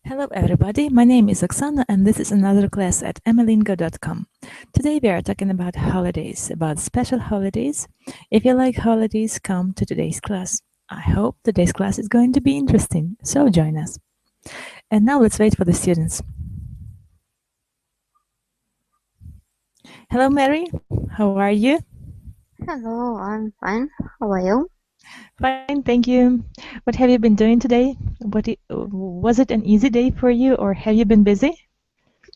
Hello everybody, my name is Oksana and this is another class at amilingo.com. Today we are talking about holidays, about special holidays. If you like holidays, come to today's class. I hope today's class is going to be interesting, so join us. And now let's wait for the students. Hello Mary, how are you? Hello, I'm fine. How are you? Fine, thank you. What have you been doing today? Was it an easy day for you or have you been busy?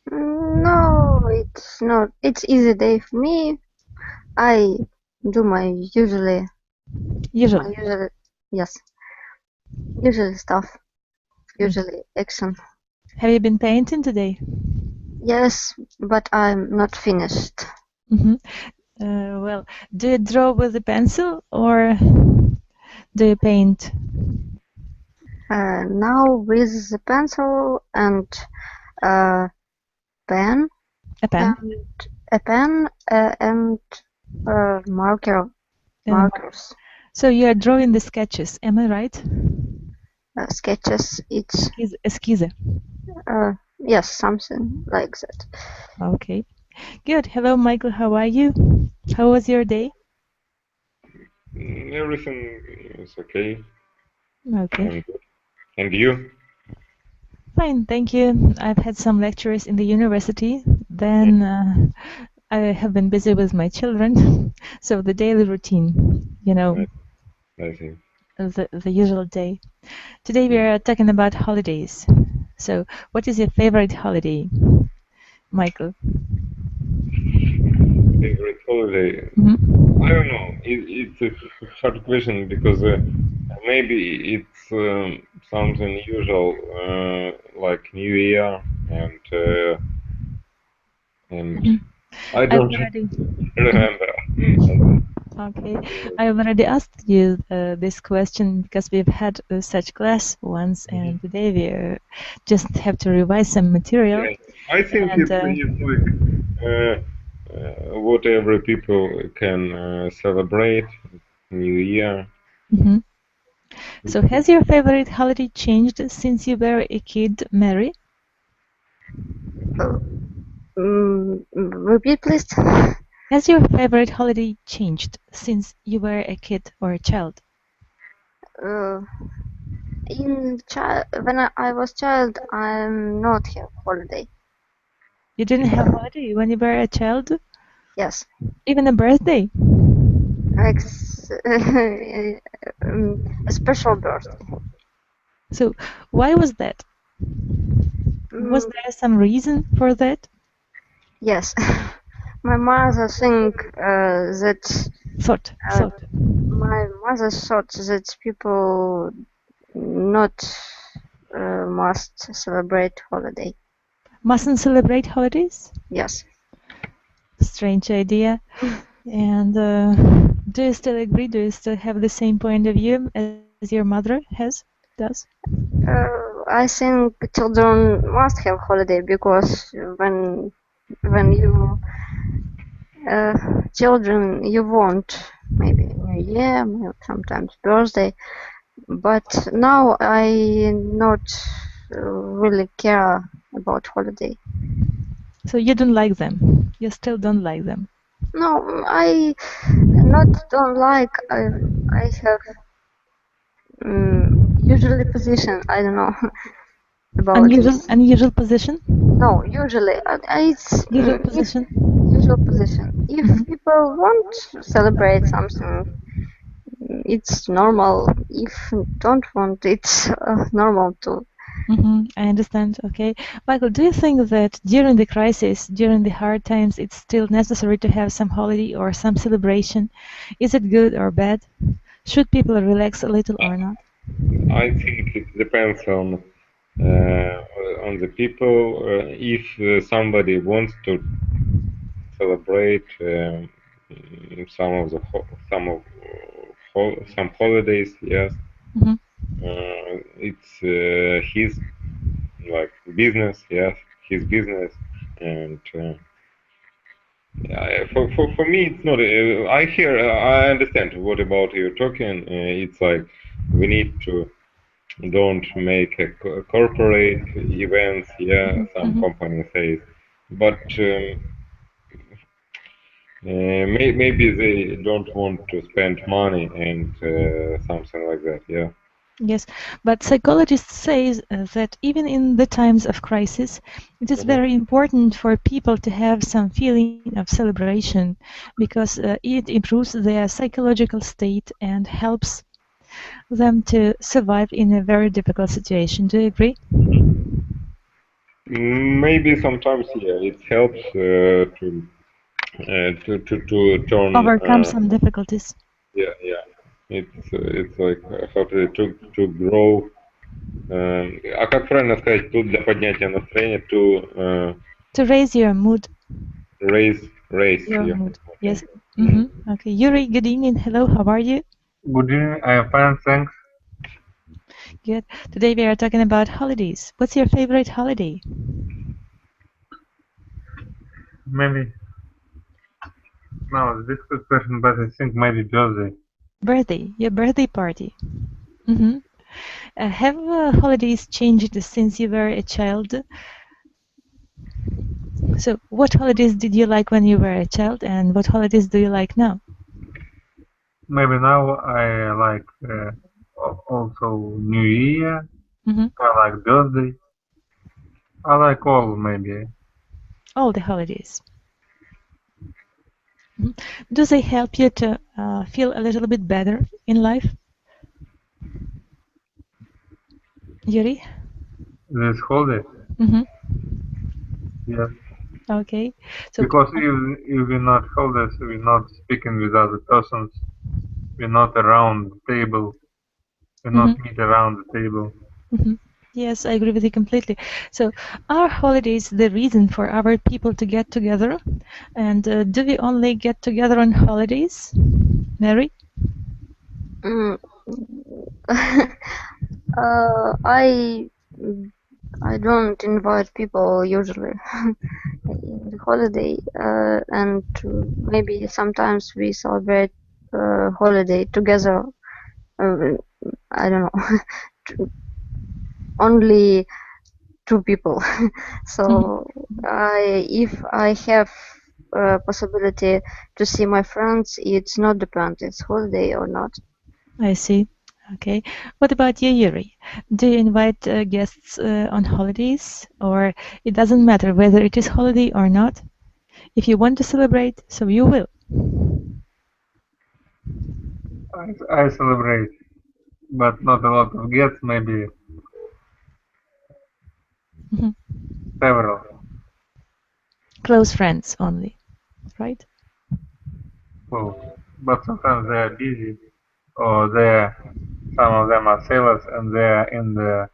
No, it's not. It's easy day for me. I do my usually yes, usually stuff, usually action. Have you been painting today? Yes, but I'm not finished. Well, do you draw with a pencil or do you paint? Now with the pencil and pen A pen? and markers. So you are drawing the sketches, am I right? Sketches. It's Esquisse. yes, something like that. Okay. Good. Hello, Michael. How are you? How was your day? Everything is okay. Okay. And you? Fine, thank you. I've had some lectures in the university. Then I have been busy with my children. So the daily routine, you know, I see. the usual day. Today we are talking about holidays. So what is your favorite holiday, Michael? Favorite holiday? I don't know. It's a hard question because maybe it's something usual like New Year and I don't remember. Okay, I already asked you this question because we've had such class once, and today we just have to revise some material. Yeah. I think it's like what every people can celebrate New Year. So has your favorite holiday changed since you were a kid, Mary? Repeat, please. Has your favorite holiday changed since you were a kid or a child? When I was child, I'm not have holiday. You didn't have holiday when you were a child? Yes. Even a birthday? Like a special birthday. So why was that? Was there some reason for that? Yes. My mother my mother thought that people not must celebrate holiday. Mustn't celebrate holidays? Yes. Strange idea. And do you still agree? Do you still have the same point of view as your mother does? I think children must have holiday because when you children, you want maybe New Year, sometimes birthday, but now I not really care about holiday. So you don't like them? You still don't like them? No, I not don't like. I have usually position. I don't know about unusual position. No, usually it's usual position. Usual position. If people want to celebrate something, it's normal. If don't want, it's normal too. I understand. Okay, Michael, do you think that during the crisis, during the hard times, it's still necessary to have some holiday or some celebration? Is it good or bad? Should people relax a little or not? I think it depends on the people. If somebody wants to celebrate some holidays, yes, it's his like business, yes, his business, and for me it's not. I understand what about you talking. It's like we need to don't make a corporate events. Yeah, some company says, but maybe they don't want to spend money and something like that. Yeah. Yes, but psychologists say that even in the times of crisis, it is very important for people to have some feeling of celebration because it improves their psychological state and helps them to survive in a very difficult situation. Do you agree? Maybe sometimes, yeah, it helps to turn Overcome some difficulties. Yeah, yeah. It's like how to grow. А как правильно сказать? Тут для поднятия настроения, to raise your mood. Raise Your yeah. mood. Yes. Okay. Yuri, good evening. Hello. How are you? Good evening. I am fine, thanks. Good. Today we are talking about holidays. What's your favorite holiday? Maybe now it's a difficult question, but I think maybe birthday. Birthday. Your birthday party. Have holidays changed since you were a child? So, what holidays did you like when you were a child, and what holidays do you like now? Maybe now I like also New Year. I like birthday. I like all, maybe. All the holidays. Do they help you to feel a little bit better in life? Yuri? This holiday? Yes. Okay. So because if we're not holidays, we're not speaking with other persons, we're not around the table, we're not meet around the table. Yes, I agree with you completely. So, are holidays the reason for our people to get together? And do we only get together on holidays? Mary? I don't invite people usually in the holiday, and maybe sometimes we celebrate holiday together. I don't know, only 2 people. So if I have possibility to see my friends, it's not depend it's holiday or not. I see. Okay. What about you, Yuri? Do you invite guests on holidays, or it doesn't matter whether it is holiday or not? If you want to celebrate, so you will. I celebrate, but not a lot of guests, maybe several. Close friends only, right? Well, but sometimes they are busy, or some of them are sailors and they are in the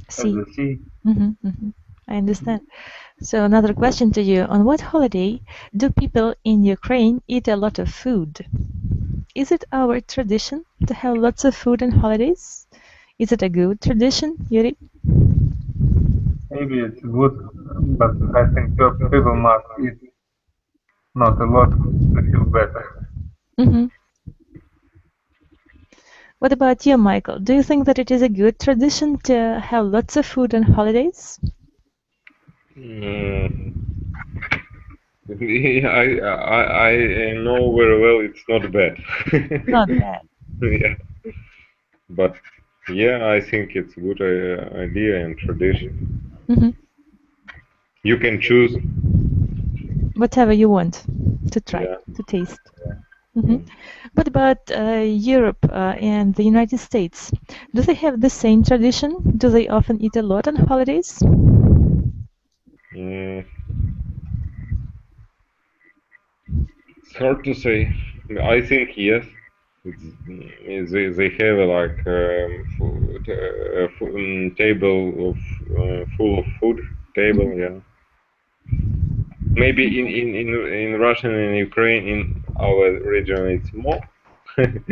sea. I understand. So another question to you. On what holiday do people in Ukraine eat a lot of food? Is it our tradition to have lots of food on holidays? Is it a good tradition, Yuri? Maybe it's good, but I think people must eat not a lot to feel better. What about you, Michael? Do you think that it is a good tradition to have lots of food on holidays? I know very well it's not bad. Not bad. Yeah. But yeah, I think it's a good idea and tradition. You can choose whatever you want to try, to taste. What about Europe and the United States? Do they have the same tradition? Do they often eat a lot on holidays? It's hard to say. I think yes. They have like table of full of food table. Yeah. Maybe in Russia and Ukraine, in our region, it's more than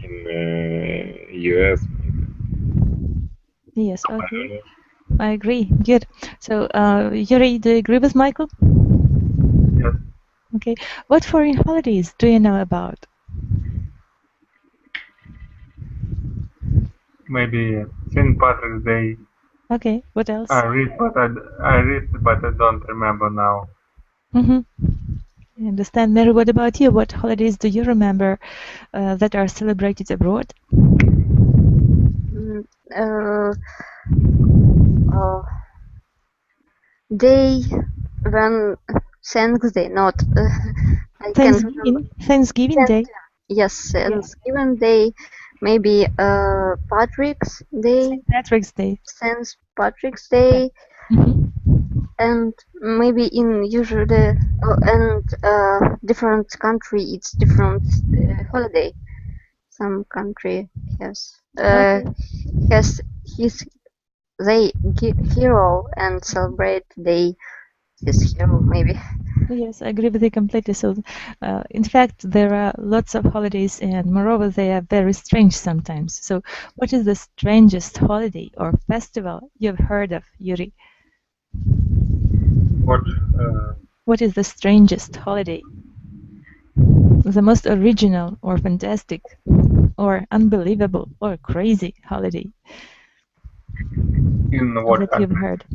in US. Yes, okay. I agree. Good. So, Yuri, do you agree with Michael? Yes. Okay. What foreign holidays do you know about? maybe St. Patrick's Day. Okay, what else? I read, but I don't remember now. I understand. Mary, what about you? What holidays do you remember that are celebrated abroad? Day when Thanksgiving, not Thanksgiving Day. Yes, Thanksgiving Day, maybe Patrick's Day. St. Patrick's Day. St. Patrick's Day, and maybe in usually different country it's different holiday. Some country has his hero and celebrate his hero maybe. Yes, I agree with you completely. So, in fact, there are lots of holidays, and moreover, they are very strange sometimes. So, what is the strangest holiday or festival you've heard of, Yuri? What is the strangest holiday? The most original or fantastic or unbelievable or crazy holiday in what that country? you've heard?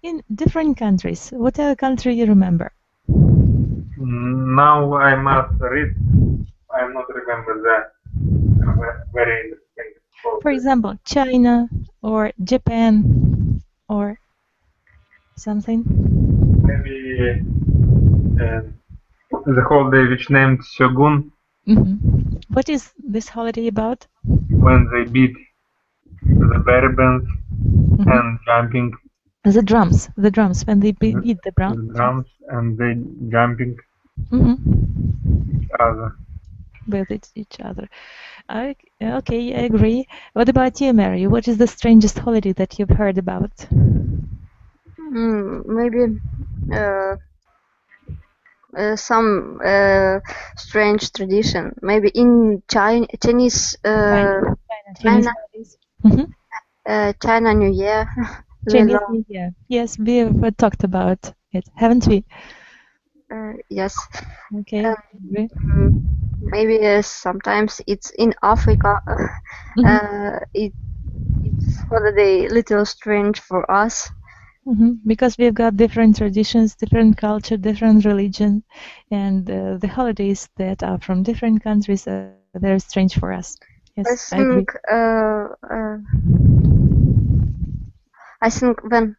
In different countries. Whatever country you remember. Now I must read. I am not remember that. Very interesting. For example, China or Japan or something. Maybe the holiday which named Shogun. What is this holiday about? When they beat the berry bands and jumping. The drums, when they beat the drums and they jumping each other. With each other. Okay, I agree. What about you, Mary? What is the strangest holiday that you've heard about? Maybe some strange tradition. Maybe in Chinese China New Year. Chinese New Year. Yes, we've talked about it, haven't we? Yes. Okay. Maybe sometimes it's in Africa. It's holiday little strange for us. Because we've got different traditions, different culture, different religion, and the holidays that are from different countries are very strange for us. Yes, I think when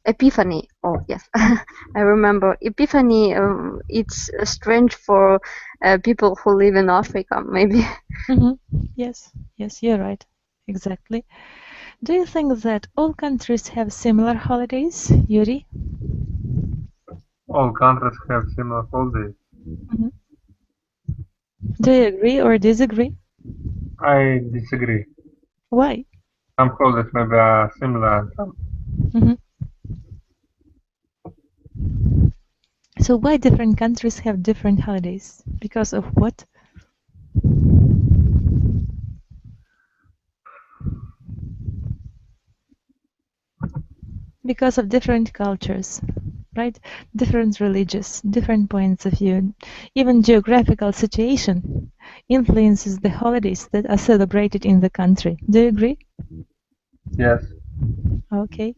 Epiphany. Oh yes, I remember Epiphany. It's strange for people who live in Africa, maybe. Yes, you're right. Exactly. Do you think that all countries have similar holidays, Yuri? All countries have similar holidays. Do you agree or disagree? I disagree. Why? Some holidays maybe are similar and some. So why different countries have different holidays? Because of what? Because of different cultures, right? Different religions, different points of view. Even geographical situation influences the holidays that are celebrated in the country. Do you agree? Yes. Okay,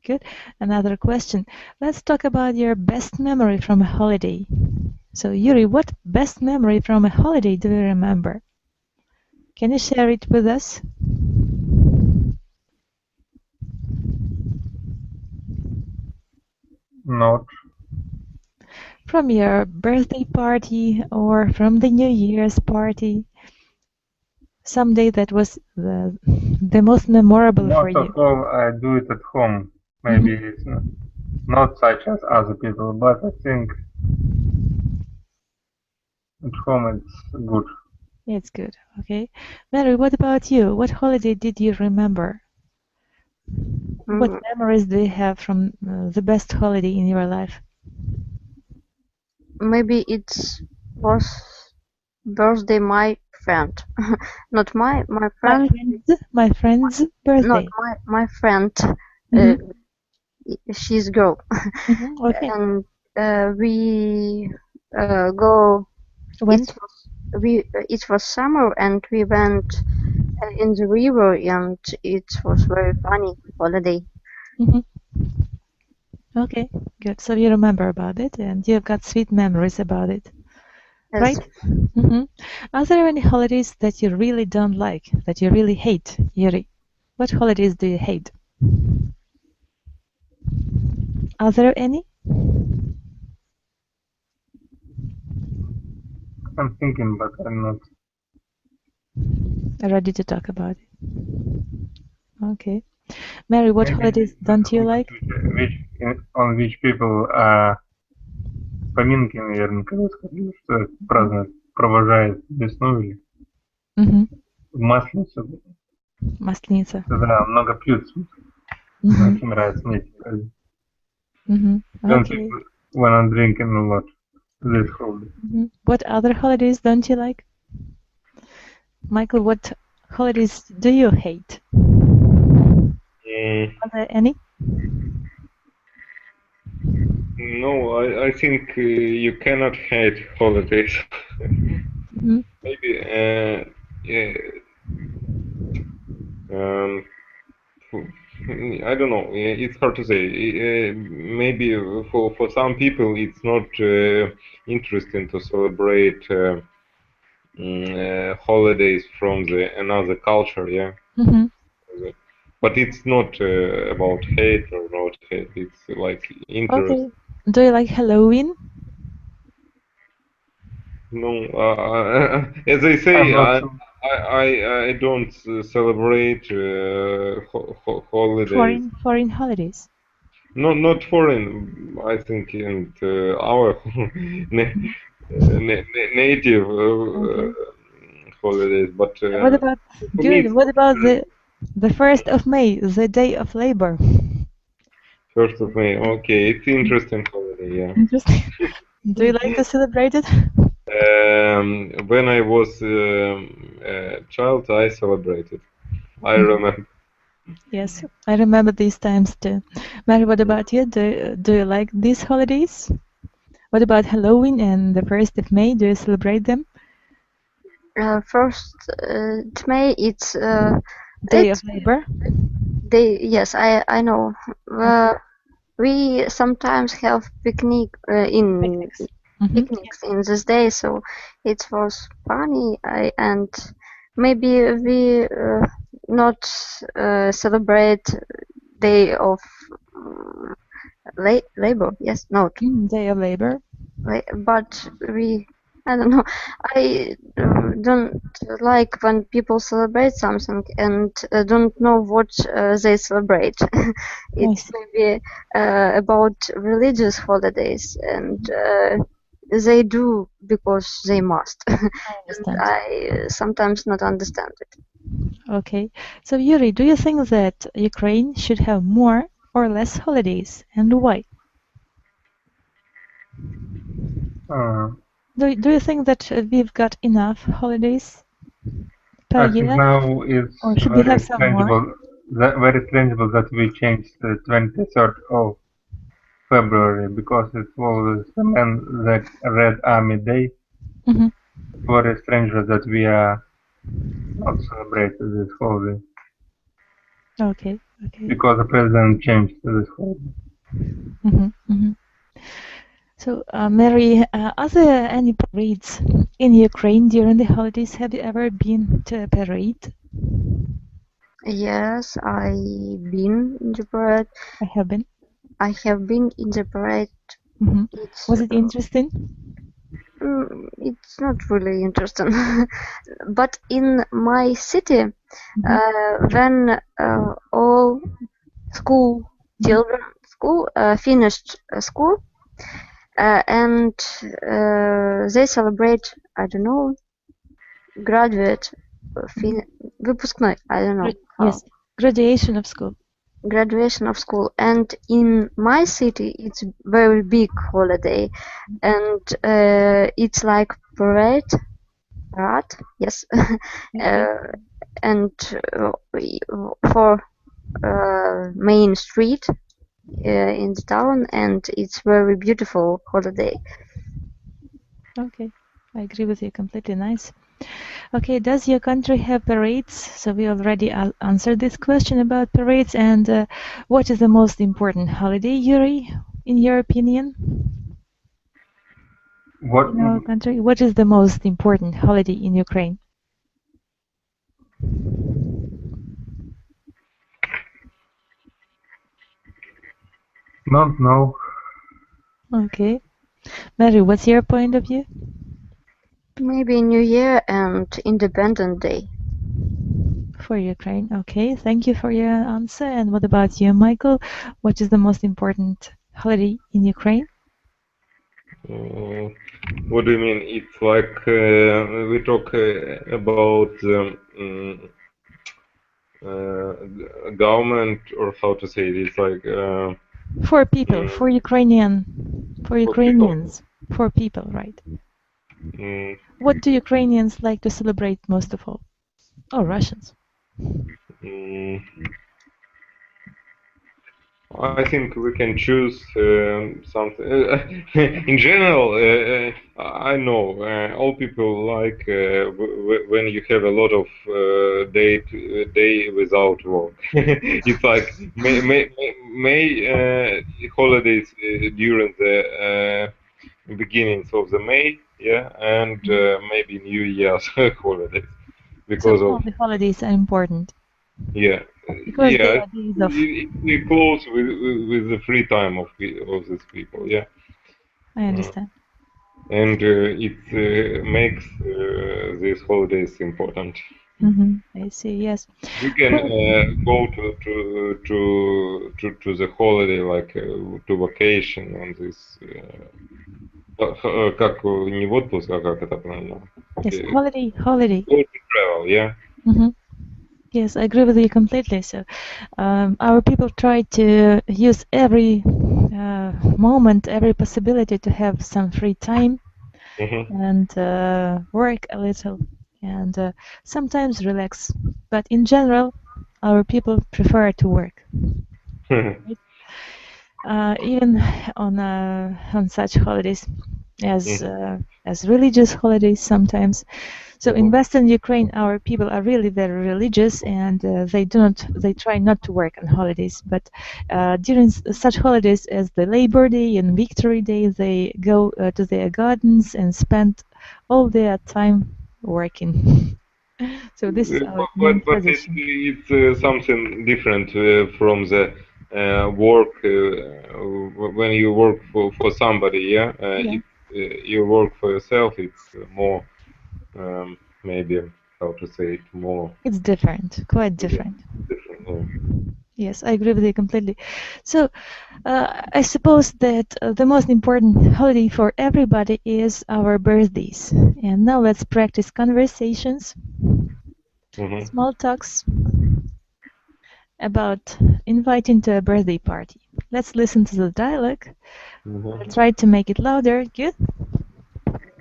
good. Another question. Let's talk about your best memory from a holiday. So, Yuri, what best memory from a holiday do you remember? Can you share it with us? Not. From your birthday party or from the New Year's party? Someday that was the most memorable for you. Most of all, I do it at home. Maybe it's not such as other people, but I think at home it's good. It's good, okay. Mary, what about you? What holiday did you remember? What memories do you have from the best holiday in your life? Maybe it was birthday my friend, not my friend. My friend's birthday. Not my friend. She's girl. Okay. And we go. Went? it was summer and we went in the river and it was very funny holiday. Okay, good. So you remember about it and you've got sweet memories about it, Yes. right? Are there any holidays that you really don't like, that you really hate, Yuri? What holidays do you hate? Are there any? I'm thinking, but I'm not ready to talk about it. Okay. Mary, what holidays don't you like? On which people поминки, наверное, когда сказали, что празднуют, провожают весну или в Масленицу. Масленица. Да, много пьют. Очень нравится мне эти праздники. Okay. When I'm drinking a lot this holiday. What other holidays don't you like? Michael, what holidays do you hate? Are there any? No, I think you cannot hate holidays. Maybe I don't know. It's hard to say. Maybe for some people it's not interesting to celebrate holidays from another culture. Yeah. But it's not about hate or not hate. It's like interest. Okay. Do you like Halloween? No, as I say, I don't celebrate holidays. Foreign holidays. Not foreign. I think in our native holidays. But what about good? What about the 1st of May, the Day of Labor? 1st of May. Okay, it's interesting holiday. Yeah. Interesting. Do you like to celebrate it? When I was a child, I celebrated. I remember. Yes, I remember these times too. Mary, what about you? Do you like these holidays? What about Halloween and the 1st of May? Do you celebrate them? 1st May, it's Day of Labor. Yes, I know. We sometimes have picnics in this day, so it was funny. And maybe we not celebrate Day of Labor. Yes, not Day of Labor. But I don't know. I don't like when people celebrate something and don't know what they celebrate. It's maybe about religious holidays, and they do because they must. And I sometimes not understand it. Okay. So Yuri, do you think that Ukraine should have more or less holidays, and why? Do you think that we've got enough holidays per year? I think now it's very strangeable that we changed the 23rd of February because it was the Red Army Day. It's very strange that we are not celebrating this holiday. Okay. Because the president changed this holiday. So, Mary, are there any parades in Ukraine during the holidays? Have you ever been to a parade? Yes, I've been in the parade. I have been. I have been in the parade. Was it interesting? It's not really interesting. But in my city, when all children finished school, and they celebrate, I don't know, выпускной, I don't know. Yes, graduation of school. Graduation of school, and in my city it's very big holiday, and it's like parade, yes, and for main street in the town, and it's very beautiful holiday. Okay. I agree with you completely. Nice. Okay, does your country have parades? So we already answered this question about parades. And what is the most important holiday, Yuri, in your opinion? What? In our country, what is the most important holiday in Ukraine? Don't know. Okay. Mary, what's your point of view? Maybe New Year and Independence Day. For Ukraine. Okay, thank you for your answer. And what about you, Michael? What is the most important holiday in Ukraine? What do you mean? It's like we talk about government, or how to say it? It's like for people, for Ukrainians, for people, right? What do Ukrainians like to celebrate most of all? Or Russians? I think we can choose something. In general, I know all people like when you have a lot of day without work. It's like May holidays during the beginnings of the May, yeah, and maybe New Year's holidays, because all the holidays are important. Yeah, because yeah, they are days of... we close with the free time of these people. Yeah, I understand. And it makes these holidays important. I see. Yes. We can go to the holiday, like to vacation on this. Как не в отпуск, а как это правильно? Yes, holiday. Go to travel, yeah. Yes, I agree with you completely. So, our people try to use every moment, every possibility to have some free time and work a little and sometimes relax. But in general, our people prefer to work. Even on such holidays as religious holidays sometimes. So in Western Ukraine, our people are really very religious, and they try not to work on holidays. But during such holidays as the Labor Day and Victory Day, they go to their gardens and spend all their time working. So this is our main tradition. It's something different from the work when you work for somebody. Yeah, if you work for yourself, it's more. Maybe how to say it more. It's different, quite different. Yes, I agree with you completely. So I suppose that the most important holiday for everybody is our birthdays. And now let's practice conversations, small talks about inviting to a birthday party. Let's listen to the dialogue. I'll try to make it louder. Good?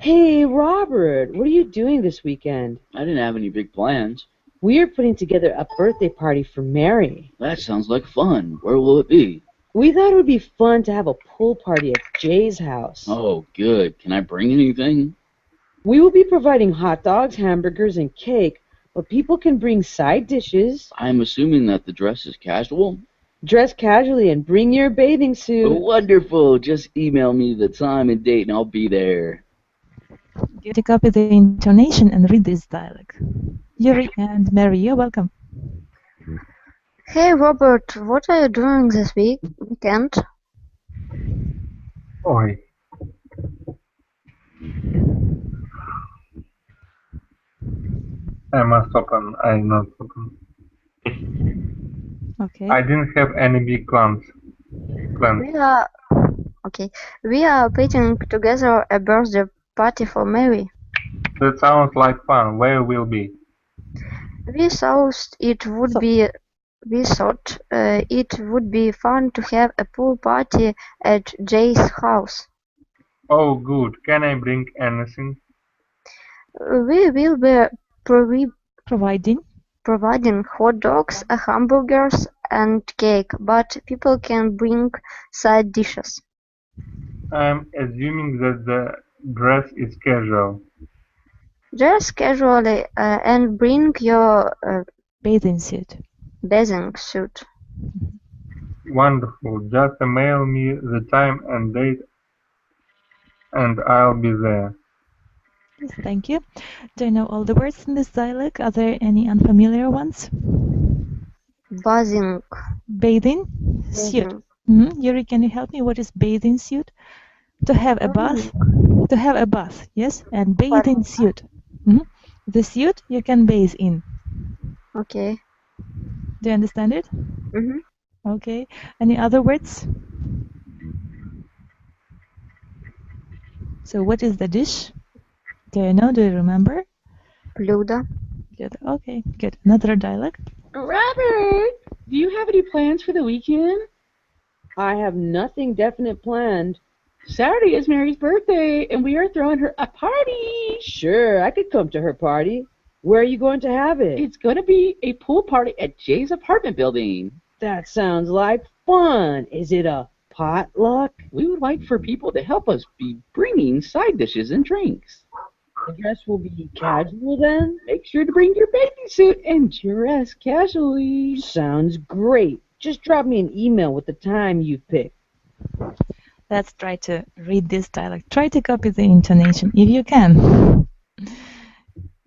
Hey, Robert, what are you doing this weekend? I didn't have any big plans. We are putting together a birthday party for Mary. That sounds like fun. Where will it be? We thought it would be fun to have a pool party at Jay's house. Oh, good. Can I bring anything? We will be providing hot dogs, hamburgers, and cake, but people can bring side dishes. I'm assuming that the dress is casual? Dress casually and bring your bathing suit. Wonderful. Just email me the time and date and I'll be there. You to copy the intonation and read this dialogue. Yuri and Mary, you're welcome. Hey Robert, what are you doing this weekend? Oi. I must open. I'm not open. Okay. I didn't have any big plans. We are putting together a birthday party for Mary. That sounds like fun. Where will be? We thought it would be fun to have a pool party at Jay's house. Oh, good. Can I bring anything? We will be providing hot dogs, hamburgers, and cake, but people can bring side dishes. I'm assuming that the Dress is casual. Dress casually and bring your bathing suit. bathing suit. Wonderful. Just email me the time and date and I'll be there. Yes, thank you. Do you know all the words in this dialect? Are there any unfamiliar ones? Bathing. Bathing suit. Yuri, can you help me? What is bathing suit? To have a bath. To have a bath, yes? And bathing suit. The suit you can bathe in. Okay. Do you understand it? Okay. Any other words? So what is the dish? Do you know? Do you remember? Блюдо. Okay, good. Another dialect. Robert, do you have any plans for the weekend? I have nothing definite planned. Saturday is Mary's birthday, and we are throwing her a party. Sure, I could come to her party. Where are you going to have it? It's going to be a pool party at Jay's apartment building. That sounds like fun. Is it a potluck? We would like for people to help us be bringing side dishes and drinks. The dress will be casual then? Make sure to bring your bathing suit and dress casually. Sounds great. Just drop me an email with the time you picked. Let's try to read this dialect. Try to copy the intonation if you can.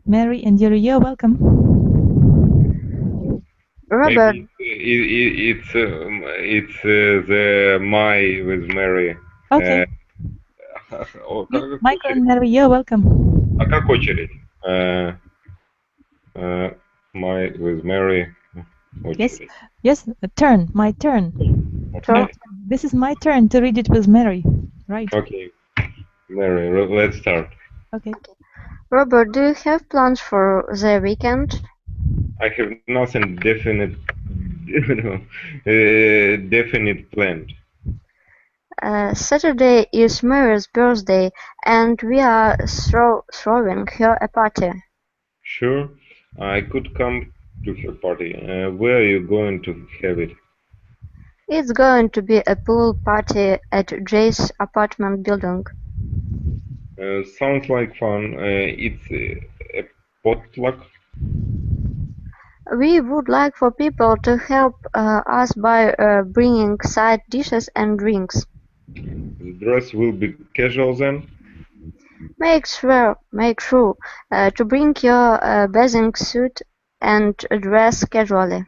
Mary and Yuri, you're welcome. Robert. Maybe it's the my with Mary. Okay. Michael and Mary, you're welcome. А как очередь? My with Mary. Очередь. Yes, turn. My turn. Okay. This is my turn to read it with Mary, right? Okay. Mary, let's start. Okay. Robert, do you have plans for the weekend? I have nothing definite planned. Saturday is Mary's birthday, and we are throwing her a party. Sure, I could come to her party. Where are you going to have it? It's going to be a pool party at Jay's apartment building. Sounds like fun. It's a potluck. We would like for people to help us by bringing side dishes and drinks. The dress will be casual then? Make sure to bring your bathing suit and dress casually.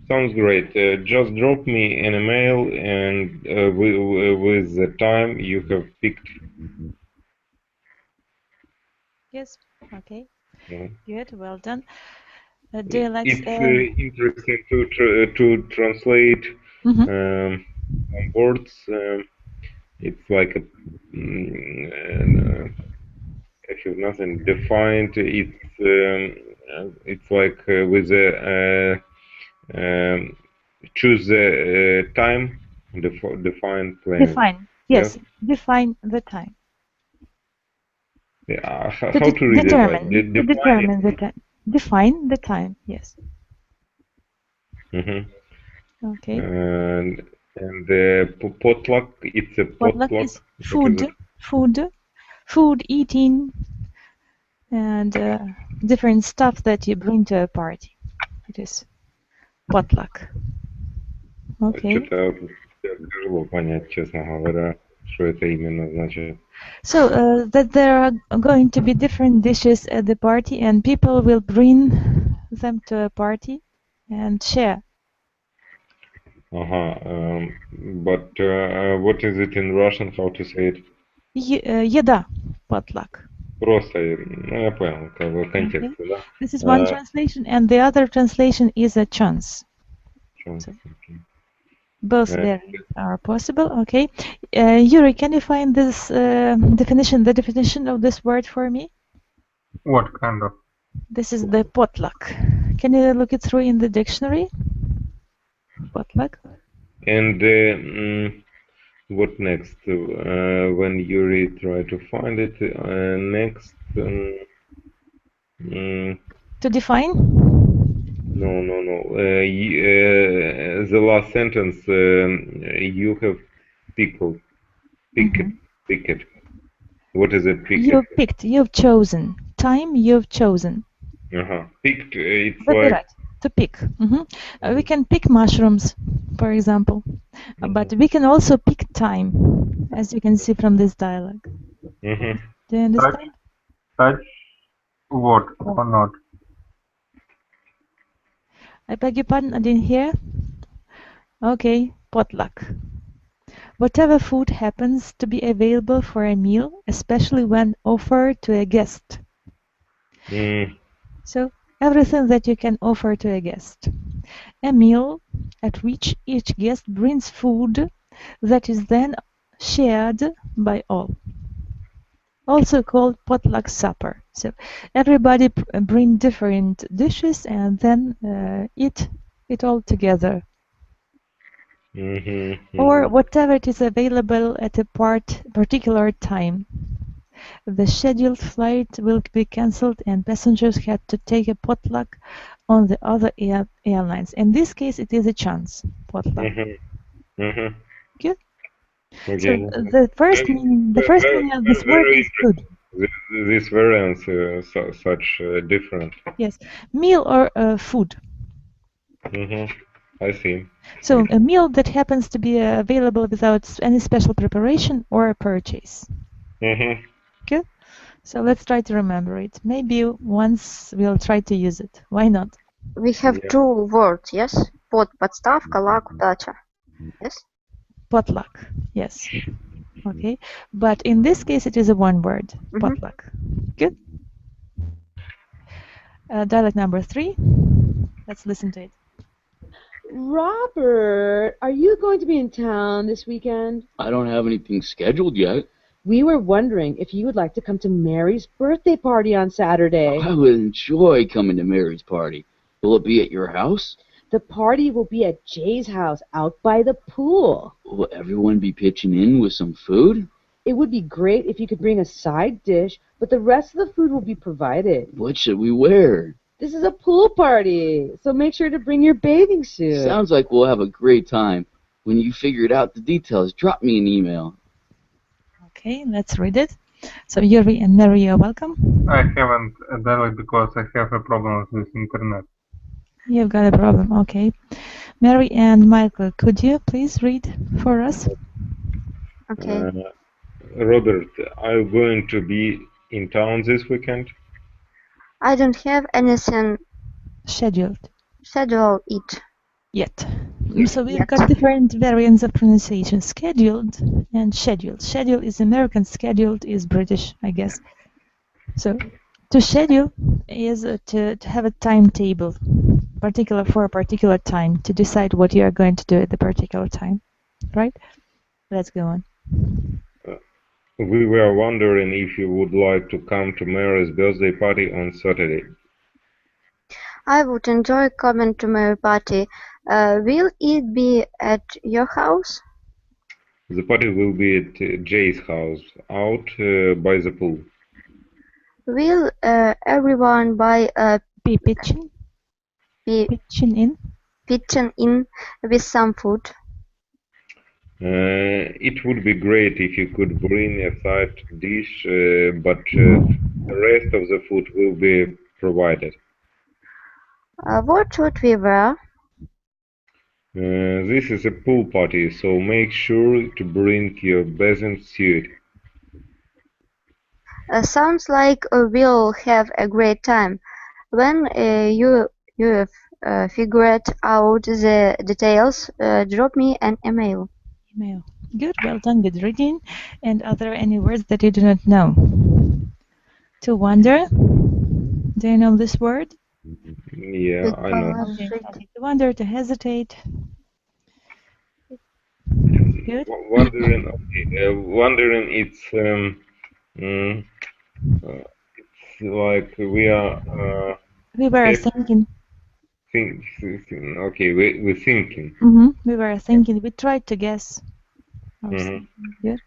Sounds great. Just drop me an email and with the time you have picked. Yes. Okay. Yeah. Good. Well done. Do you like? It's interesting to translate words. It's like I have nothing defined. It's like with a choose the time, define plan. Define. Yes. Define the time. Yeah. How to read determine. it? Determine the time. Define the time. Yes. Okay. And the potluck. It's a potluck. Is food eating, and different stuff that you bring to a party. It is potluck. Okay. Что-то тяжело понять, честно говоря, что это именно значит. So that there are going to be different dishes at the party, and people will bring them to a party and share. But what is it in Russian? How to say it? Еда, potluck. Просто, я понял, как бы контекст, да? This is one translation, and the other translation is a chance. So, both there are possible. Okay, Yuri, can you find this definition? The definition of this word for me? What kind of? This is the potluck. Can you look it through in the dictionary? Potluck. And what next? When Yuri try to find it, next. To define? No. The last sentence. You have picked. What is it? Picked. You've picked. You've chosen. Time you've chosen. Picked. It's That's like right. To pick. We can pick mushrooms, for example, but we can also pick time, as you can see from this dialogue. Do you understand? Touch what or not? I beg your pardon, I didn't hear. Okay, potluck. Whatever food happens to be available for a meal, especially when offered to a guest. So, everything that you can offer to a guest. A meal at which each guest brings food that is then shared by all. Also called potluck supper. So everybody bring different dishes and then eat it all together. Or whatever it is available at a particular time. The scheduled flight will be cancelled and passengers had to take a potluck on the other airlines. In this case, it is a chance potluck. Good. Okay. So the first meaning of this word is food. This variance such different. Yes, meal or food. I see. So a meal that happens to be available without any special preparation or purchase. Good. So let's try to remember it. Maybe once we'll try to use it. Why not? We have two words, yes? Под, подставка, лак, удача. Yes? Potluck. Yes. Okay. But in this case, it is a one word. Potluck. Good. Dialogue number 3. Let's listen to it. Robert, are you going to be in town this weekend? I don't have anything scheduled yet. We were wondering if you would like to come to Mary's birthday party on Saturday. I would enjoy coming to Mary's party. Will it be at your house? The party will be at Jay's house out by the pool. Will everyone be pitching in with some food? It would be great if you could bring a side dish, but the rest of the food will be provided. What should we wear? This is a pool party, so make sure to bring your bathing suit. Sounds like we'll have a great time. When you figured out the details, drop me an email. Okay, let's read it. So Yuri and Mary are welcome. I haven't done it because I have a problem with internet. You've got a problem, okay. Mary and Michael, could you please read for us? Okay. Robert, are you going to be in town this weekend? I don't have anything scheduled it. Yet. So we've got different variants of pronunciation. Scheduled and scheduled. Schedule is American, scheduled is British, I guess. So to schedule is to have a timetable, for a particular time, to decide what you are going to do at the particular time. Right? Let's go on. We were wondering if you would like to come to Mary's birthday party on Saturday. I would enjoy coming to Mary's party. Will it be at your house? The party will be at Jay's house, out by the pool. Will everyone buy a pitching in with some food? It would be great if you could bring a side dish, but the rest of the food will be provided. What should we wear? This is a pool party, so make sure to bring your bathing suit. Sounds like we'll have a great time. When you've figured out the details, drop me an email. Good, well done with reading. And are there any words that you do not know? To wonder. Do you know this word? Yeah, I know. Okay. To wonder, to hesitate. Good. Wondering. Okay. Wondering. It's like we are. We were thinking. Okay, we're thinking. We were thinking. We tried to guess. Good.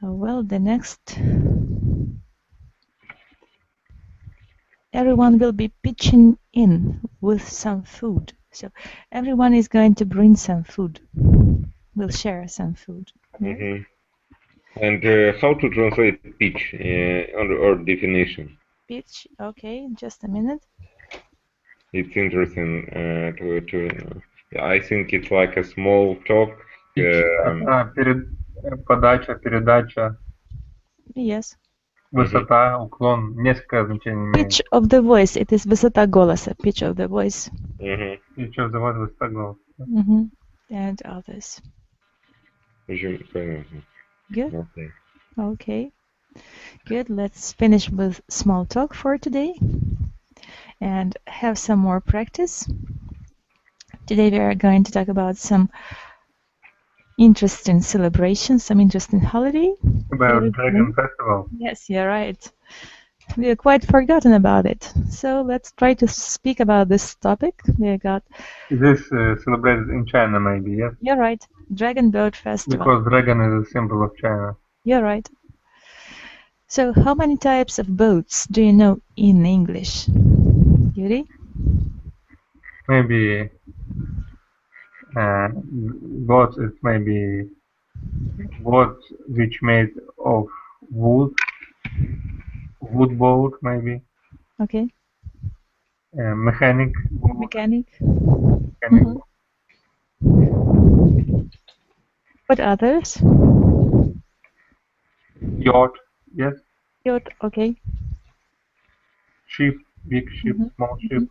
Well, the next. Everyone will be pitching in with some food. So everyone is going to bring some food. We'll share some food. And how to translate pitch or definition? Pitch. Okay, just a minute. It's interesting I think it's like a small talk. Подача, передача, Yes. высота, уклон, несколько значений имеет. Pitch of the voice. It is высота голоса. Pitch of the voice. Pitch of the voice, высота голоса. And others. Good. Okay. Good. Let's finish with small talk for today and have some more practice. Today we are going to talk about some interesting celebrations, some interesting holiday. About Dragon Festival. Yes, you're right. We are quite forgotten about it. So let's try to speak about this topic. We got. Is this celebrated in China, maybe? Yes. You're right. Dragon Boat Festival. Because dragon is a symbol of China. You're right. So, how many types of boats do you know in English, Yuri? Maybe boats is maybe boats which made of wood boat maybe. Okay. Mechanic. Mechanic. What others? Yacht. Yes. Yacht. Okay. Ship. Big ship. Small ship.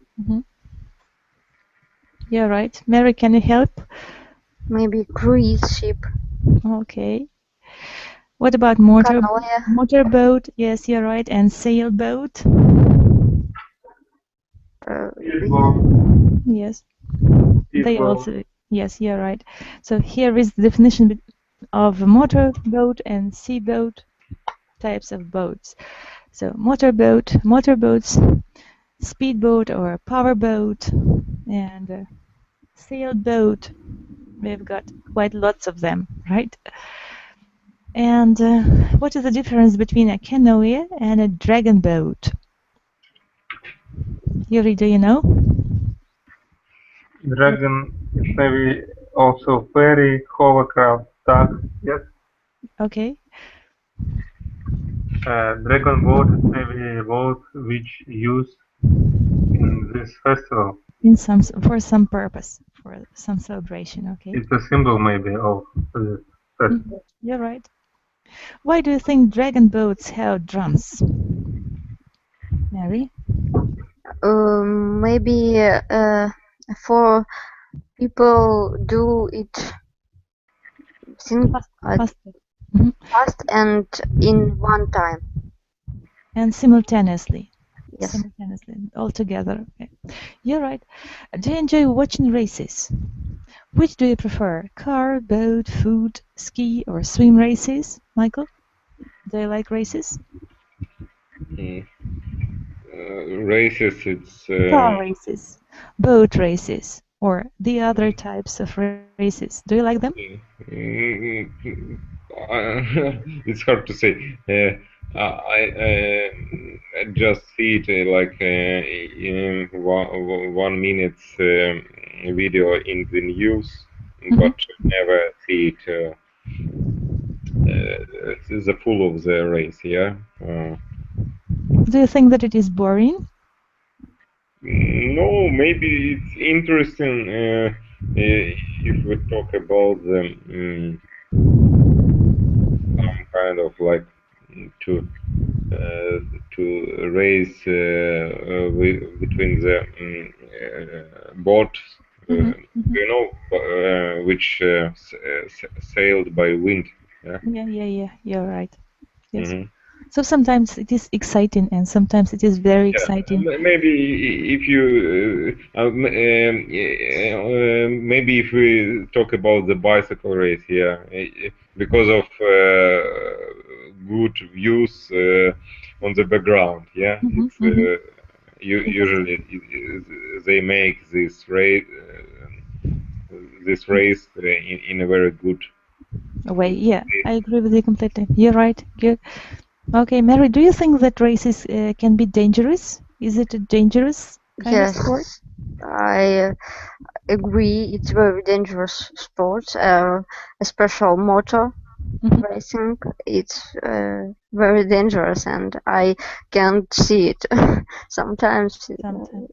You're right. Mary, can you help? Maybe cruise ship. Okay. What about motorboat? Yes, you're right. And sailboat? Yes. They also. Yes, you're right. So here is the definition of motorboat and seaboat types of boats. So motorboats, speedboat or powerboat, and sailboat. We've got quite lots of them, right? And what is the difference between a canoe and a dragon boat? Yuri, do you know? Dragon is maybe also ferry, hovercraft, duck. Yes. Okay. Dragon boat is maybe a boat which used in this festival. For some purpose, for some celebration. Okay. It's a symbol maybe of this festival. You're right. Why do you think dragon boats have drums? Mary? Maybe for people do it fast and in one time. And simultaneously. Yes. Simultaneously, all together. Okay. You're right. Do you enjoy watching races? Which do you prefer? Car, boat, food, ski, or swim races? Michael? Do you like races? Races, it's... Car races, boat races, or the other types of races. Do you like them? It's hard to say. I just see it like in 1 minute video in the news, but never see it the full of the race. Yeah. Do you think that it is boring? No, maybe it's interesting if we talk about the some kind of like to race between the boats, you know, which sailed by wind. Yeah. You're right. Yes. So sometimes it is exciting, and sometimes it is very exciting. Maybe if you, maybe if we talk about the bicycle race, because of good views on the background, usually they make this race, in a very good way. Yeah, I agree with you completely. You're right. Good. Okay, Mary, do you think that races can be dangerous? Is it a dangerous kind of sport? I agree. It's very dangerous sport, especially motor. racing. It's very dangerous, and I can't see it. Sometimes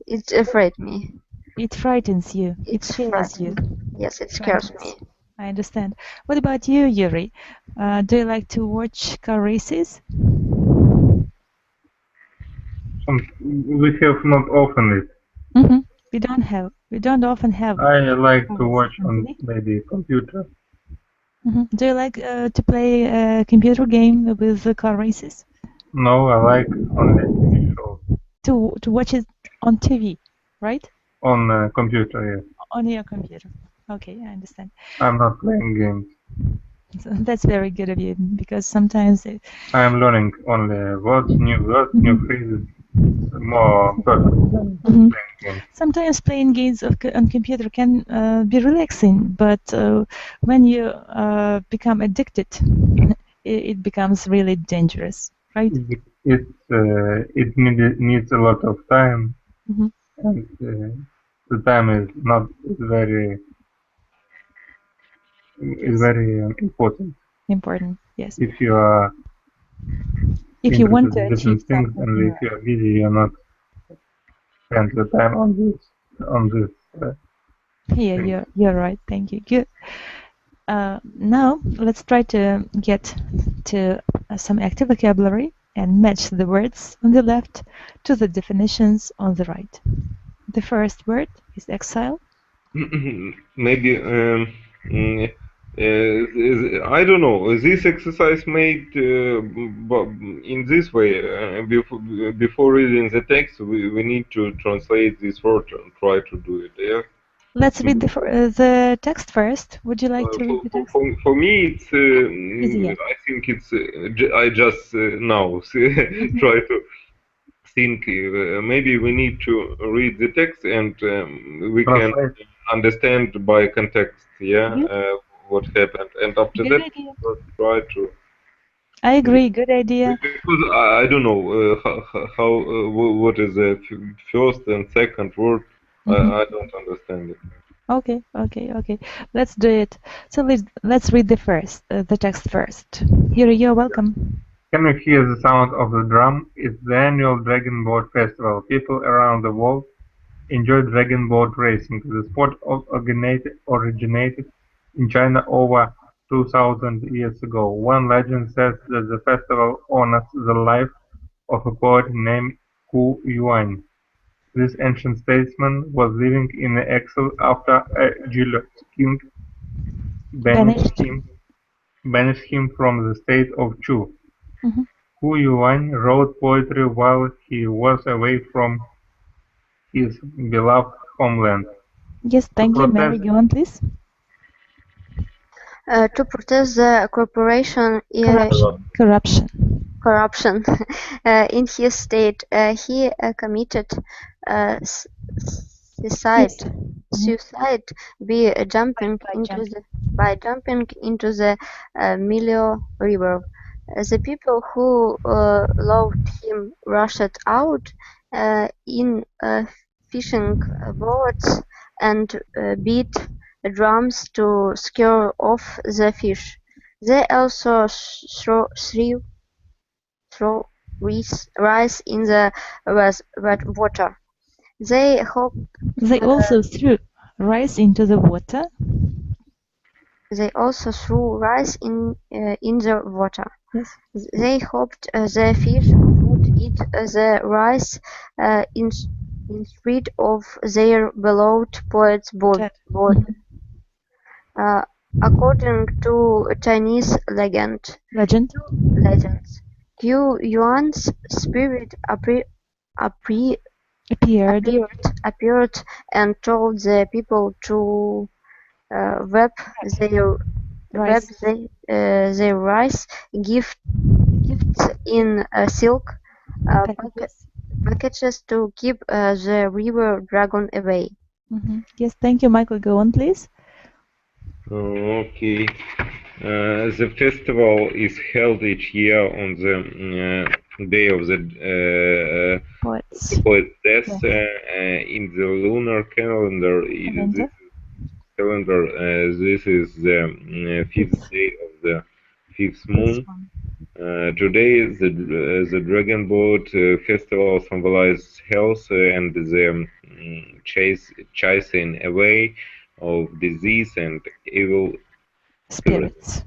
it afraid me. It frightens you. It scares you. Yes, it scares me. I understand. What about you, Yuri? Do you like to watch car races? We have not often it. We don't often have. I like to watch on maybe computer. Do you like to play a computer game with the car races? No, I like only TV shows. To watch it on TV, right? On computer, yes. On your computer. Okay, I understand. I'm not playing games. So that's very good of you, because sometimes I am learning only words, new phrases, more perfect than playing games. Sometimes playing games on computer can be relaxing, but when you become addicted, it becomes really dangerous, right? It needs a lot of time, and the time is not very important. Important, yes. If you are want to different things, and if you are busy, you're not spend the time on this. Yeah, you're right. Thank you. Good. Now let's try to get to some active vocabulary and match the words on the left to the definitions on the right. The first word is exile. Maybe I don't know. This exercise made in this way. Before reading the text, we need to translate this word and try to do it. Yeah. Let's read the text first. Would you like to read the text? For me, it's. I think it's. I just now try to think. Maybe we need to read the text and we can understand by context. Yeah. What happened, and after good that, idea. we'll try to. I agree. Good idea. Because I don't know how what is the first and second word. I don't understand it. Okay. Let's do it. So let's read the text first. Yuri, you're welcome. Can you hear the sound of the drum? It's the annual Dragon Boat Festival. People around the world enjoy dragon boat racing. The sport originated in China over 2,000 years ago. One legend says that the festival honors the life of a poet named Ku Yuan. This ancient statesman was living in exile after a jealous king banished him from the state of Chu. Ku Yuan wrote poetry while he was away from his beloved homeland. Yes, thank you. Mary, go on, please. To protest the corruption in his state, he committed suicide by jumping into the Milo River. The people who loved him rushed out in fishing boats and beat drums to scare off the fish. They also threw rice in the wet water. They also threw rice into the water. They also threw rice in the water. Yes. They hoped the fish would eat the rice instead of their beloved poet's body. According to Chinese legends, Q Yuan's spirit appeared and told the people to wrap their rice gifts in silk packages to keep the river dragon away. Yes, thank you, Michael. Go on, please. Okay. The festival is held each year on the day of the poet's death in the lunar calendar. This is the fifth day of the fifth moon. Today, the Dragon Boat Festival symbolizes health and the chasing away of disease and evil Spirits.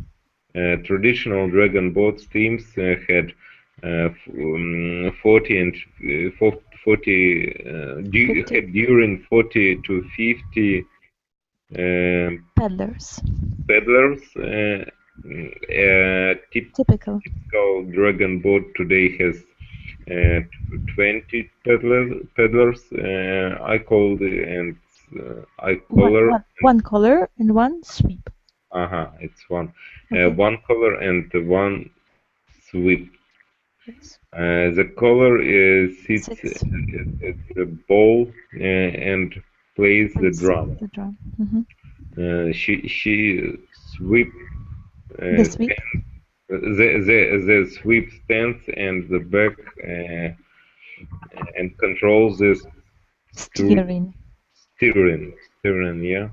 Traditional Dragon Boat teams had 40 and 40 during 40 to 50 Paddlers. Typical Dragon Boat today has 20 paddlers. One color and one sweep. It's one. Okay. One color and one sweep. Yes. The color sits at the bowl and plays the drum. The drum. She sweep. The sweep. The sweep stands and the back and controls the steering. Yeah.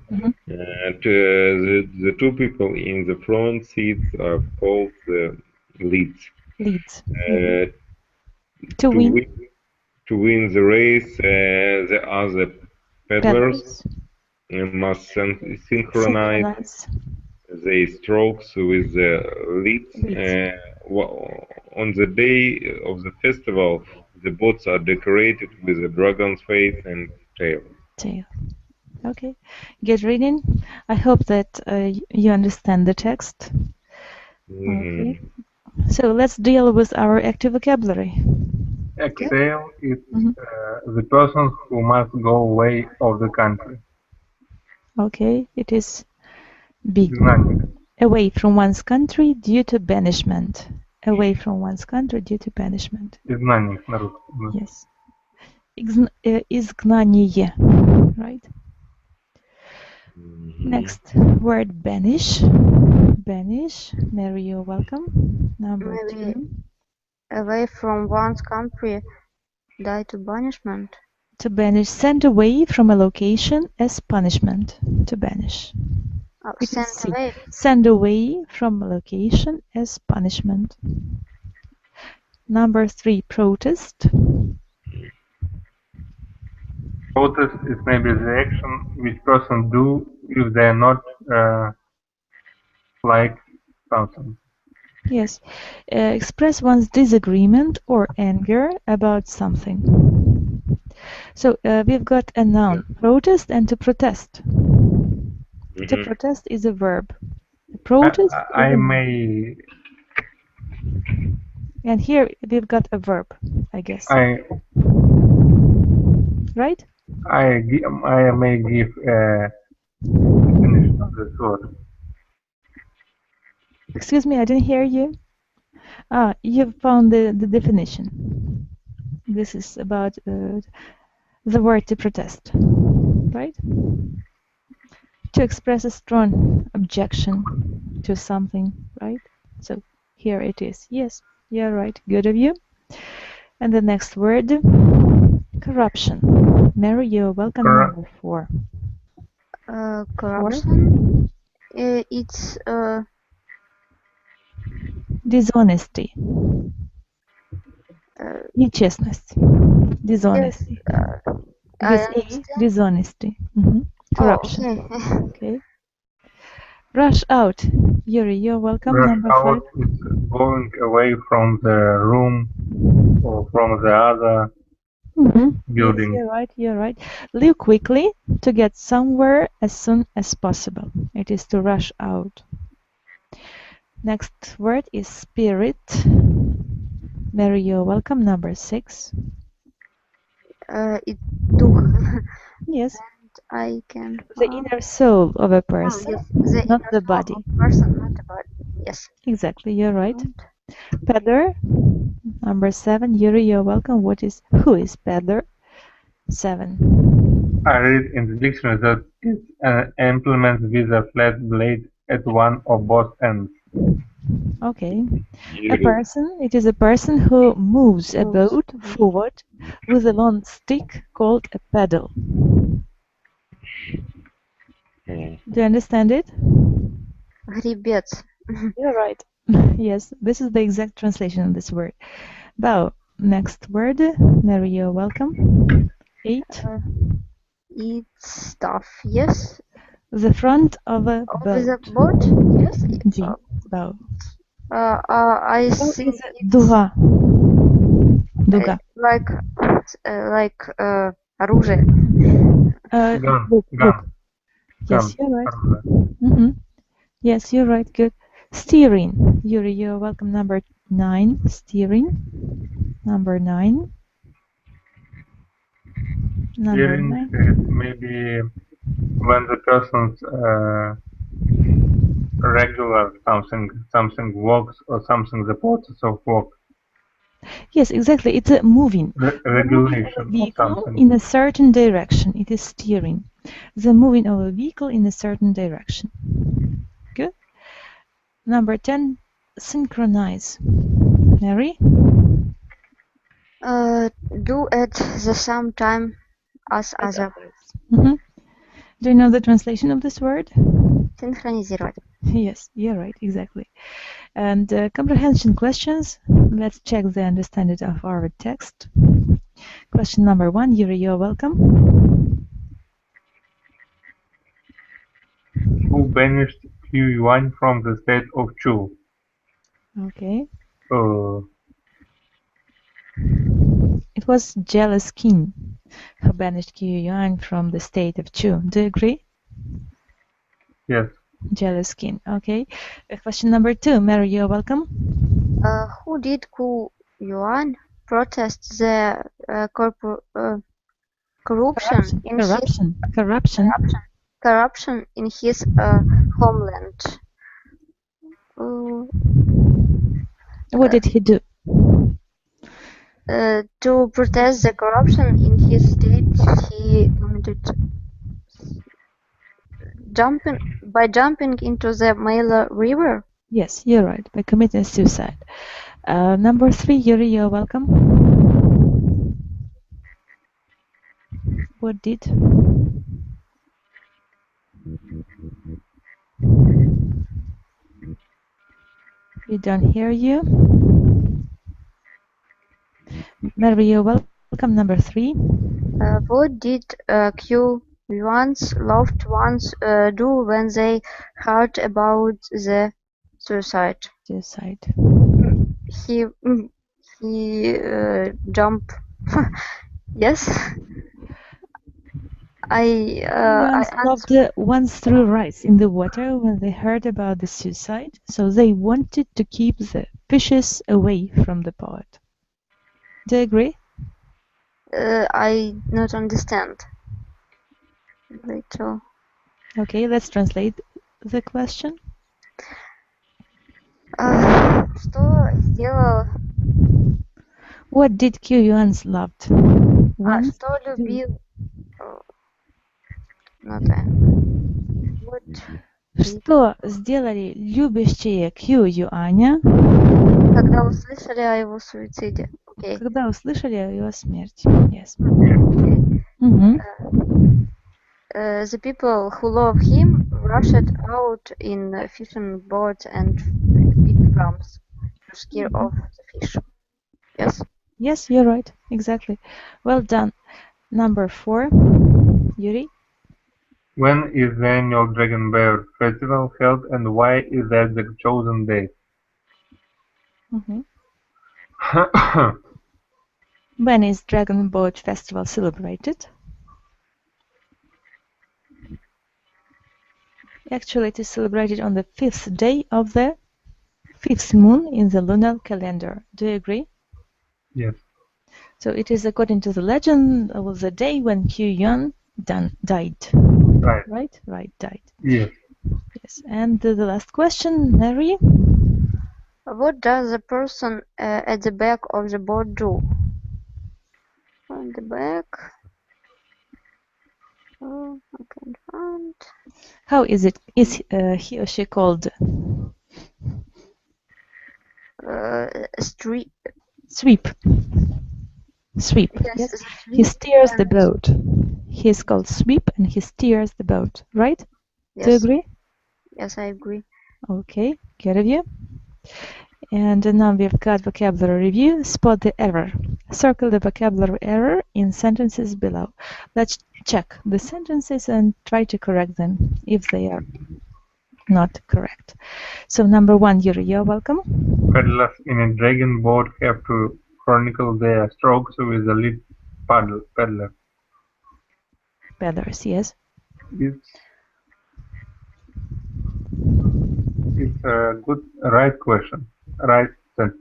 The two people in the front seats are called the leads. To win the race, the other paddlers must synchronize their strokes with the leads. On the day of the festival, the boats are decorated with a dragon's face and tail. Okay, get reading. I hope that you understand the text. Okay. So let's deal with our active vocabulary. Exile is the person who must go away of the country. Okay, it is B. Away from one's country due to banishment. Away from one's country due to banishment. Yes. Изгнание, right? Next word, banish. Banish. Mary, you're welcome. Number 2. Away from one's country, die to banishment. To banish, send away from a location as punishment. To banish. Send away from a location as punishment. Number 3, protest. Protest is maybe the action which person do if they are not like something. Yes. Express one's disagreement or anger about something. So we've got a noun, protest, and to protest. To protest is a verb. Protest may. And here we've got a verb, I guess. Right? I may give a definition of this word. Excuse me, I didn't hear you. You found the definition. This is about the word to protest, right? To express a strong objection to something, right? So here it is. Yes, you're right. Good of you. And the next word, corruption. Mary, you're welcome. Number 4. Corruption. It's dishonesty. Нечестность. Dishonesty. Dishonesty. Corruption. Okay. Rush out. Yuri, you're welcome. Number 5. Out is going away from the room or from the other building. Yes, you're right. Leave quickly to get somewhere as soon as possible. It is to rush out. Next word is spirit. Mary, you're welcome. Number 6. It's дух. Yes. I can. The inner soul of a person, not the body. Person, not the body. Yes. Exactly, you're right. Peddler. Number 7. Yuri, you're welcome. Who is peddler? 7. I read in the dictionary that it's an implement with a flat blade at one or both ends. Okay. It is a person who moves a boat forward with a long stick called a paddle. Do you understand it? Гребец. You're right. Yes, this is the exact translation of this word. Bow. Next word. Mary, you're welcome. 8. Eat stuff. Yes. The front of a Of boat. the boat. Yes. G. Bow. I Bow think is дуга. Дуга. like оружие. Gun. Look. Gun. Yes, Gun. you're right. Yes, you're right. Good. Steering. Yuri, you're welcome. Number 9. Steering. Number 9. Number Steering 9. is maybe when the person's regular something walks or something the process of walk. Yes, exactly. It's a moving. Regulation of Vehicle something. in a certain direction. It is steering. The moving of a vehicle in a certain direction. Good. Number 10. Synchronize. Mary? Do at the same time as other. Do you know the translation of this word? Синхронизировать. Yes, you're right, exactly. And comprehension questions. Let's check the understanding of our text. Question number 1. Yuri, you're welcome. Who banished Q Yuan from the state of Chu? Okay. It was jealous king who banished Q Yuan from the state of Chu. Do you agree? Yes. Jealous king. Okay. Question number 2. Mary, you're welcome. Who did Q Yuan protest the corruption in his homeland? What did he do? To protest the corruption in his state, he committed jumping into the Mela River. Yes, you're right. By committing suicide. Number 3, Yuri, you're welcome. What did? We don't hear you. Mary, you're welcome. Number 3. What did Q Yuan's loved ones do when they heard about the suicide? He jumped. Yes. I loved ones threw rice in the water when they heard about the suicide, so they wanted to keep the fishes away from the pot. Do you agree? I not understand. Little. Okay, let's translate the question. Что сделал? What did Q Yuan's loved? Что любил? Что сделали любящие Q Юаня? Когда услышали о его суициде. Okay. Когда услышали о его смерти. Yes. The people who love him rushed out in fishing boats and big drums to scare off the fish. Yes? Yes, you're right. Exactly. Well done. Number 4. Yuri? When is the annual Dragon Bear Festival held and why is that the chosen date? When is Dragon Boat Festival celebrated? Actually, it is celebrated on the 5th day of the 5th moon in the lunar calendar. Do you agree? Yes. So it is according to the legend of the day when Q Yuan died. Right. Right, died. Yes. Yes. And the last question, Mary? What does the person at the back of the boat do? On the back. Oh, I can't find. How is it? Is he or she called? Sweep. Yes. He steers the boat. He is called sweep and he steers the boat, right? Yes. Do you agree? Yes, I agree. Okay. Good of you. And now we've got vocabulary review. Spot the error. Circle the vocabulary error in sentences below. Let's check the sentences and try to correct them if they are not correct. So number 1, Yuri, you're welcome. Paddlers in a dragon boat have to chronicle their strokes with a lead paddler. Paddlers, yes. It's a good right question. Right sentence.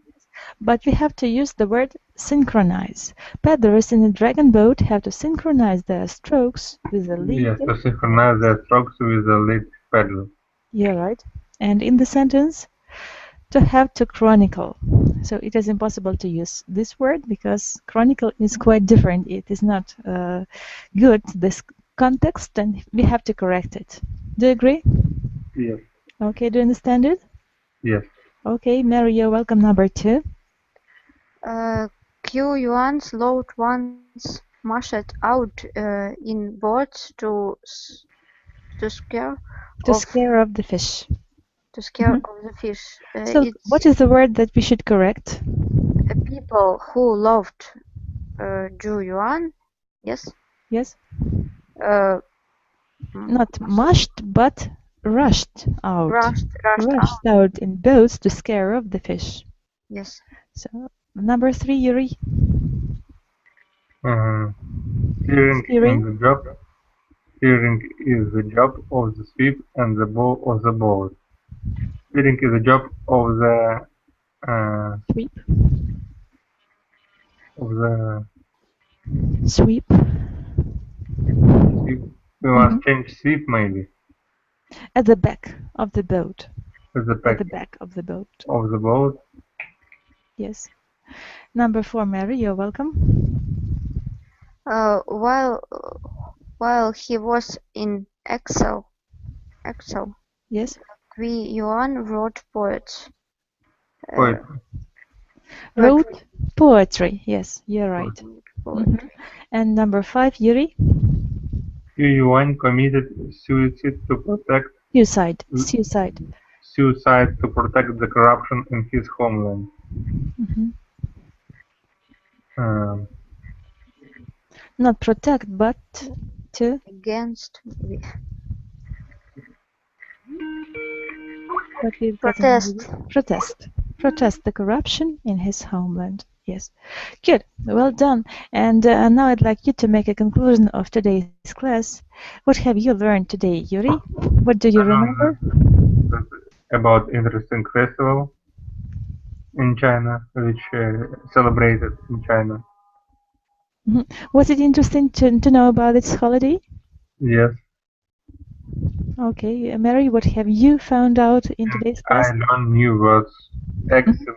But we have to use the word synchronize. Paddlers in a dragon boat have to synchronize their strokes with the lead. Yes, to synchronize their strokes with the lead paddler. Yeah, right. And in the sentence, to have to chronicle. So it is impossible to use this word because chronicle is quite different. It is not good, this context, and we have to correct it. Do you agree? Yes. Okay, do you understand it? Yes. Okay, Mary, you're welcome. Number 2. Yuan's load once mashed out in boats to scare of the fish. To scare of the fish. So what is the word that we should correct? People who loved Zhu Yuan. Yes. Yes. Not mashed, but rushed out. Rushed out in boats to scare off the fish. Yes. So number 3, Yuri. Steering is the job. Steering is the job of the sweep and the bow of the boat. Steering is the job of the sweep. Of the sweep. We must change sweep maybe. At the back of the boat. At the back of the boat. Of the boat. Yes. Number 4, Mary, you're welcome. While he was in exile. Yes. Qui Yuan wrote poetry. Wrote poetry. Yes, you're right. And number 5, Yuri. Qui Yuan committed suicide to protect. Suicide to protect the corruption in his homeland. Not protect, but to against. Protest the corruption in his homeland. Yes. Good. Well done. And now I'd like you to make a conclusion of today's class. What have you learned today, Yuri? What do you remember? About interesting festival in China, which celebrated in China. Was it interesting to know about its holiday? Yes. Okay, Mary, what have you found out in today's class? I learned new words. Exile,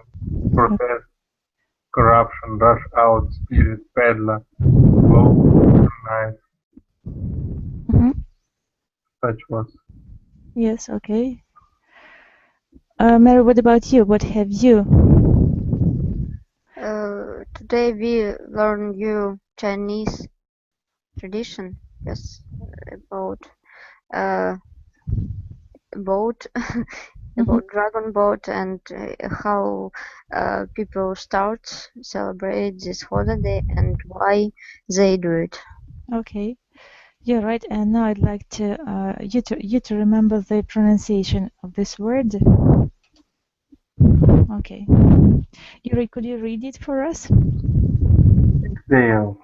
protest, corruption, rush out, spirit, peddler, blow, night. Such words. Yes, okay. Mary, what about you? What have you? Today we learn new Chinese tradition. Yes, about boat, about dragon boat, and how people celebrate this holiday and why they do it. Okay, you're right. And now I'd like to you to remember the pronunciation of this word. Okay, Yuri, could you read it for us? Exile.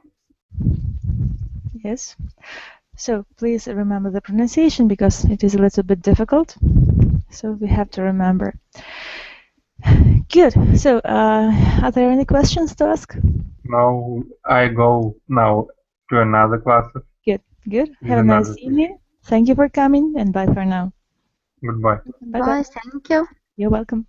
Yes. So please remember the pronunciation because it is a little bit difficult. So we have to remember. Good. So are there any questions to ask? No, I go now to another class. Good. Good. Have a nice evening. Thank you for coming and bye for now. Goodbye. Bye. Thank you. You're welcome.